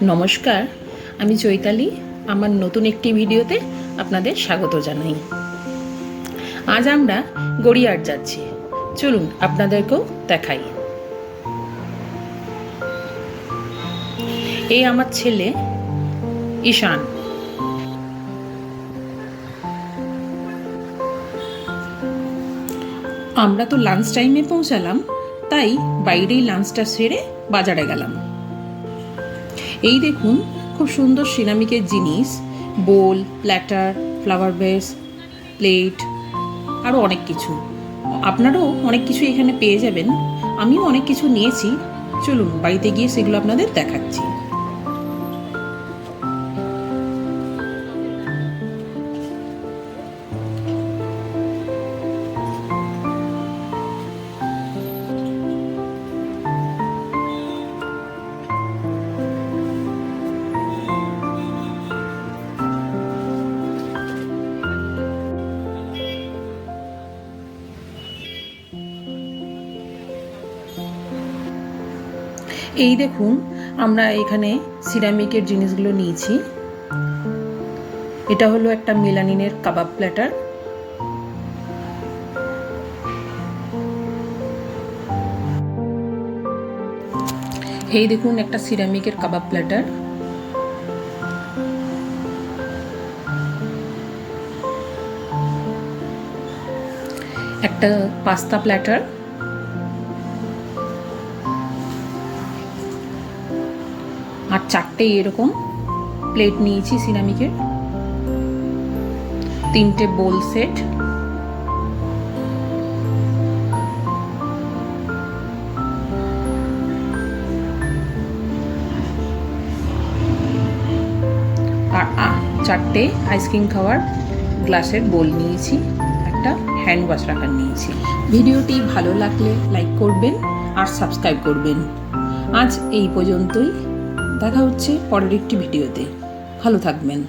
নমস্কার, আমি চৈতালি। আমার নতুন একটি ভিডিওতে আপনাদের স্বাগত জানাই। আজ আমরা গড়িয়াহাট যাচ্ছি। চলুন আপনাদেরকেও দেখাই। এই আমার ছেলে ঈশান। আমরা তো লাঞ্চ টাইমে পৌঁছালাম, তাই বাইরেই লাঞ্চটা সেরে বাজারে গেলাম। এই দেখুন, খুব সুন্দর সিরামিকের জিনিস, বোল, প্ল্যাটার, ফ্লাওয়ার বেস, প্লেট, আরও অনেক কিছু। আপনারাও অনেক কিছু এখানে পেয়ে যাবেন। আমিও অনেক কিছু নিয়েছি। চলুন বাড়িতে গিয়ে সেগুলো আপনাদের দেখাচ্ছি। এই দেখুন, আমরা এখানে সিরামিকের জিনিসগুলো নিয়েছি। এটা হলো একটা মেলানিনের কাবাব প্ল্যাটার। এই দেখুন, একটা সিরামিকের কাবাব প্ল্যাটার। একটা পাস্তা প্ল্যাটার। আর চারটে এরকম প্লেট নিয়েছি সিরামিকের। তিনটে বোল সেট। আর চারটে আইসক্রিম খাওয়ার গ্লাসের বোল নিয়েছি। একটা হ্যান্ড ওয়াশ রাখার নিয়েছি। ভিডিওটি ভালো লাগলে লাইক করবেন আর সাবস্ক্রাইব করবেন। আজ এই পর্যন্তই। দেখা হচ্ছে পরের একটি ভিডিওতে। ভালো থাকবেন।